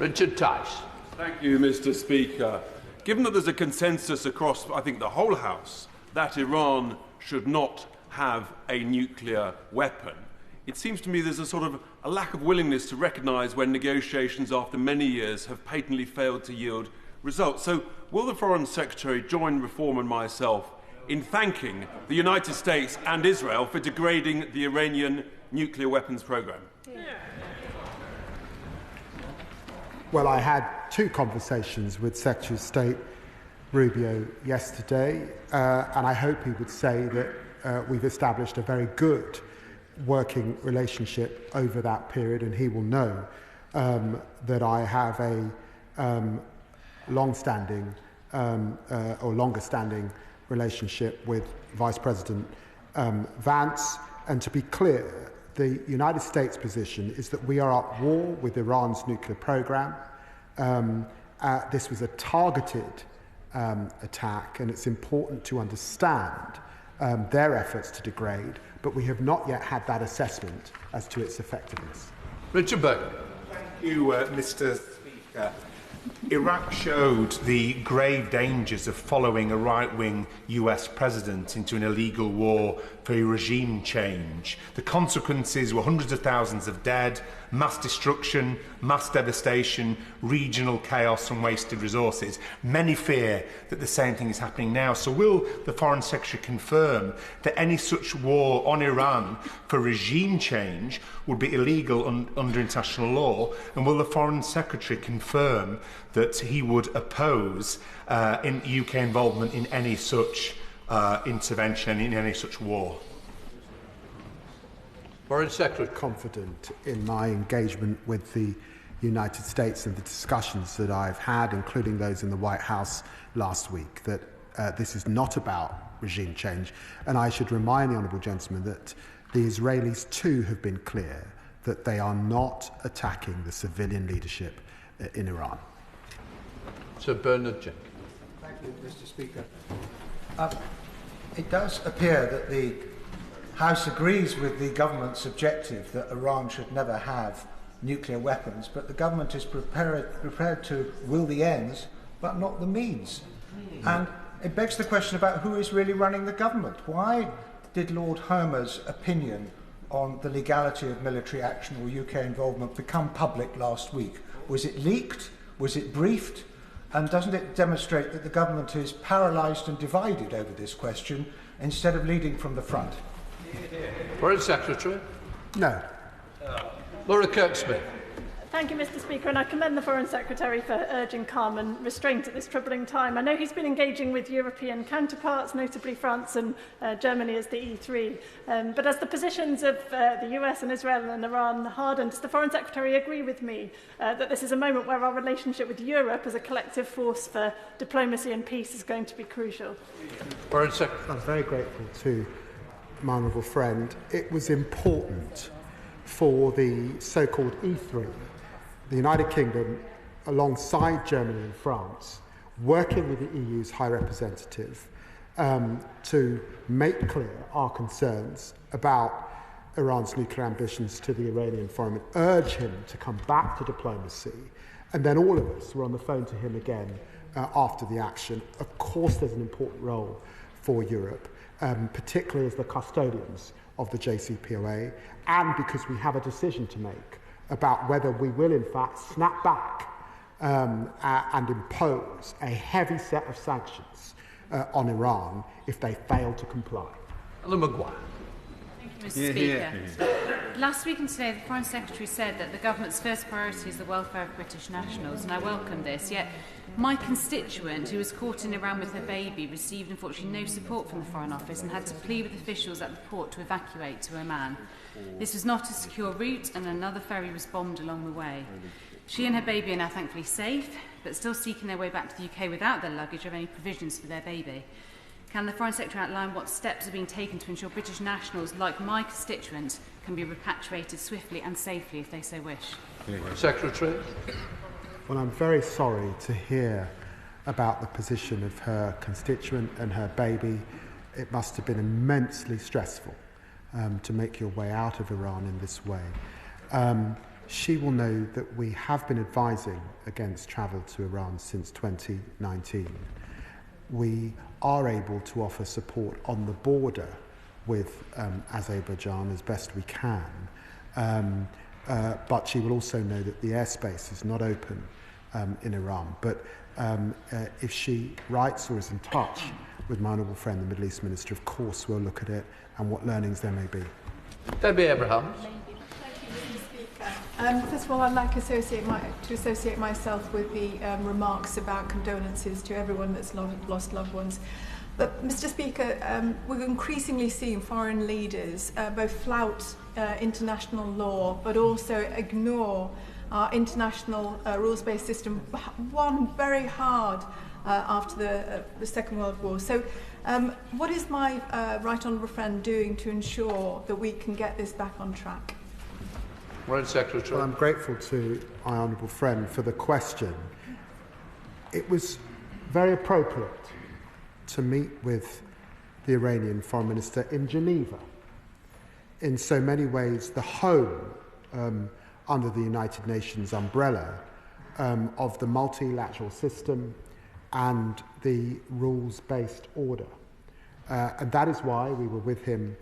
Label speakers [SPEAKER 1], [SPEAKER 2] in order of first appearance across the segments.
[SPEAKER 1] Richard Tice.
[SPEAKER 2] Thank you, Mr. Speaker. Given that there's a consensus across, I think, the whole House that Iran should not have a nuclear weapon, it seems to me there's a sort of a lack of willingness to recognise when negotiations after many years have patently failed to yield results. So will the Foreign Secretary join Reform and myself in thanking the United States and Israel for degrading the Iranian nuclear weapons programme?
[SPEAKER 3] Well, I had two conversations with Secretary of State Rubio yesterday, and I hope he would say that we've established a very good working relationship over that period, and he will know that I have a long-standing or longer-standing relationship with Vice President Vance. And to be clear, the United States position is that we are at war with Iran's nuclear program. This was a targeted attack, and it's important to understand their efforts to degrade, but we have not yet had that assessment as to its effectiveness.
[SPEAKER 1] Richard Burton.
[SPEAKER 4] Thank you, Mr. Speaker. Iraq showed the grave dangers of following a right-wing US president into an illegal war for regime change. The consequences were hundreds of thousands of dead, mass destruction, mass devastation, regional chaos and wasted resources. Many fear that the same thing is happening now. So will the Foreign Secretary confirm that any such war on Iran for regime change would be illegal under international law? And will the Foreign Secretary confirm that he would oppose in UK involvement in any such intervention, in any such war?
[SPEAKER 1] Foreign Secretary.
[SPEAKER 3] Confident in my engagement with the United States and the discussions that I've had, including those in the White House last week, that this is not about regime change. And I should remind the honourable gentleman that the Israelis too have been clear that they are not attacking the civilian leadership in Iran.
[SPEAKER 1] Sir Bernard Jenkins.
[SPEAKER 5] Thank you, Mr. Speaker. It does appear that the House agrees with the government's objective that Iran should never have nuclear weapons, but the government is prepared to will the ends, but not the means. And it begs the question about who is really running the government. Why did Lord Homer's opinion on the legality of military action or UK involvement become public last week? Was it leaked? Was it briefed? And doesn't it demonstrate that the government is paralysed and divided over this question instead of leading from the front?
[SPEAKER 1] Foreign Secretary.
[SPEAKER 3] No.
[SPEAKER 1] Laura Kirk-Smith.
[SPEAKER 6] Thank you, Mr. Speaker, and I commend the Foreign Secretary for urging calm and restraint at this troubling time. I know he's been engaging with European counterparts, notably France and Germany as the E3. But as the positions of the US and Israel and Iran harden, does the Foreign Secretary agree with me that this is a moment where our relationship with Europe as a collective force for diplomacy and peace is going to be crucial?
[SPEAKER 1] Foreign Secretary.
[SPEAKER 3] I'm very grateful to my honourable friend. It was important for the so-called E3, the United Kingdom, alongside Germany and France, working with the EU's High Representative to make clear our concerns about Iran's nuclear ambitions to the Iranian forum and urge him to come back to diplomacy. And then all of us were on the phone to him again after the action. Of course, there's an important role for Europe, particularly as the custodians of the JCPOA, and because we have a decision to make about whether we will in fact snap back and impose a heavy set of sanctions on Iran if they fail to comply.
[SPEAKER 1] Alan Maguire.
[SPEAKER 7] Thank you, Mr. Speaker. Last week and today, the Foreign Secretary said that the government's first priority is the welfare of British nationals, and I welcome this. Yet, my constituent, who was caught in Iran with her baby, received unfortunately no support from the Foreign Office and had to plead with officials at the port to evacuate to Oman. This was not a secure route, and another ferry was bombed along the way. She and her baby are now thankfully safe, but still seeking their way back to the UK without their luggage or any provisions for their baby. Can the Foreign Secretary outline what steps are being taken to ensure British nationals, like my constituent, can be repatriated swiftly and safely if they so wish?
[SPEAKER 1] Secretary.
[SPEAKER 3] Well, I'm very sorry to hear about the position of her constituent and her baby. It must have been immensely stressful to make your way out of Iran in this way. she will know that we have been advising against travel to Iran since 2019. We are able to offer support on the border with Azerbaijan as best we can, but she will also know that the airspace is not open in Iran. But if she writes or is in touch with my honourable friend, the Middle East Minister, of course we'll look at it and what learnings there may be.
[SPEAKER 1] Debbie Abrahams.
[SPEAKER 8] First of all, I'd like to associate myself with the remarks about condolences to everyone that's lost loved ones. But, Mr. Speaker, we're increasingly seeing foreign leaders both flout international law, but also ignore our international rules-based system, one very hard after the Second World War. So, what is my right honourable friend doing to ensure that we can get this back on track?
[SPEAKER 1] Foreign Secretary.
[SPEAKER 3] Well, I'm grateful to my honourable friend for the question. It was very appropriate to meet with the Iranian Foreign Minister in Geneva. In so many ways, the home under the United Nations umbrella of the multilateral system and the rules-based order. And that is why we were with him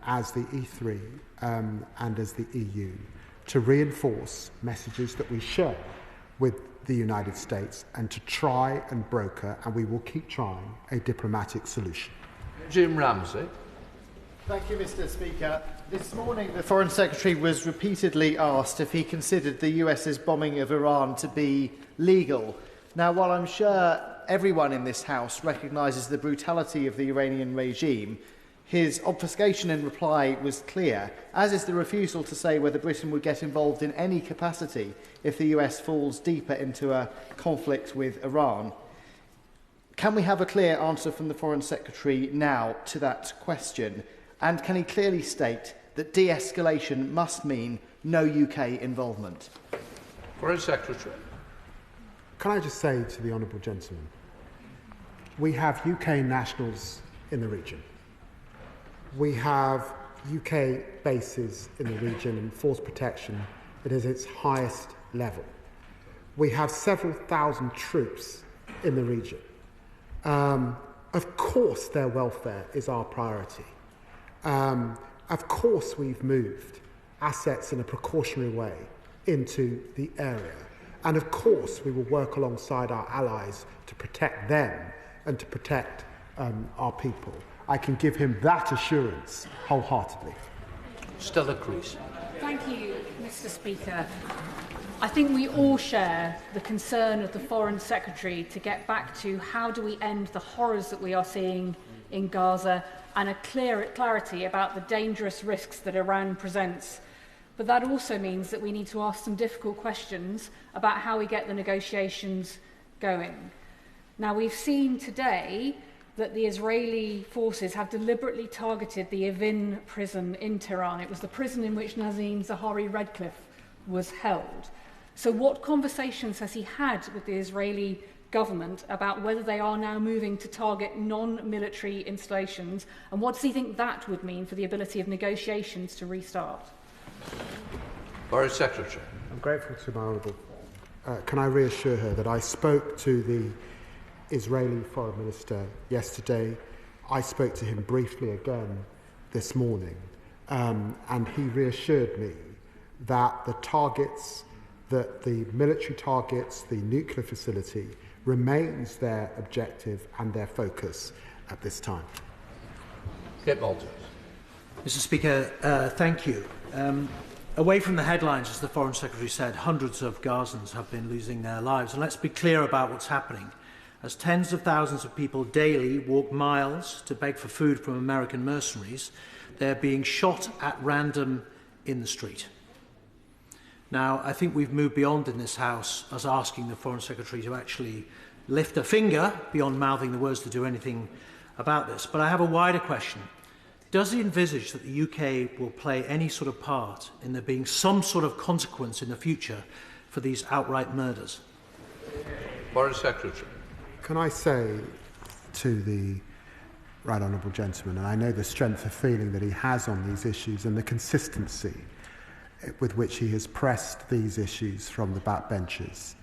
[SPEAKER 3] as the E3 and as the EU to reinforce messages that we share with the United States and to try and broker, and we will keep trying, a diplomatic solution.
[SPEAKER 1] Jim Ramsey.
[SPEAKER 9] Thank you, Mr. Speaker. This morning, the Foreign Secretary was repeatedly asked if he considered the US's bombing of Iran to be legal. Now, while I'm sure everyone in this House recognises the brutality of the Iranian regime, his obfuscation in reply was clear, as is the refusal to say whether Britain would get involved in any capacity if the US falls deeper into a conflict with Iran. Can we have a clear answer from the Foreign Secretary now to that question? And can he clearly state that de-escalation must mean no UK involvement?
[SPEAKER 1] Foreign Secretary.
[SPEAKER 3] Can I just say to the honourable gentleman, we have UK nationals in the region. We have UK bases in the region and force protection that is its highest level. We have several thousand troops in the region. Of course their welfare is our priority. Of course we've moved assets in a precautionary way into the area. And of course we will work alongside our allies to protect them and to protect our people. I can give him that assurance wholeheartedly.
[SPEAKER 1] Stella Creasy.
[SPEAKER 10] Thank you, Mr. Speaker. I think we all share the concern of the Foreign Secretary to get back to how do we end the horrors that we are seeing in Gaza and a clarity about the dangerous risks that Iran presents. But that also means that we need to ask some difficult questions about how we get the negotiations going. Now, we've seen today that the Israeli forces have deliberately targeted the Evin prison in Tehran. It was the prison in which Nazim Zahawi Redcliffe was held. So what conversations has he had with the Israeli government about whether they are now moving to target non-military installations, and what does he think that would mean for the ability of negotiations to restart?
[SPEAKER 1] Foreign Secretary.
[SPEAKER 3] I'm grateful to my honourable. Can I reassure her that I spoke to the Israeli Foreign Minister yesterday. I spoke to him briefly again this morning, and he reassured me that the targets, that the military targets, the nuclear facility, remains their objective and their focus at this time.
[SPEAKER 1] Kit Maltese.
[SPEAKER 11] Mr. Speaker, thank you. Away from the headlines, as the Foreign Secretary said, hundreds of Gazans have been losing their lives. And let's be clear about what's happening. As tens of thousands of people daily walk miles to beg for food from American mercenaries, they're being shot at random in the street. Now, I think we've moved beyond in this House as asking the Foreign Secretary to actually lift a finger beyond mouthing the words to do anything about this. But I have a wider question. Does he envisage that the UK will play any sort of part in there being some sort of consequence in the future for these outright murders?
[SPEAKER 1] Foreign Secretary.
[SPEAKER 3] Can I say to the right honourable gentleman, and I know the strength of feeling that he has on these issues and the consistency, with which he has pressed these issues from the backbenches.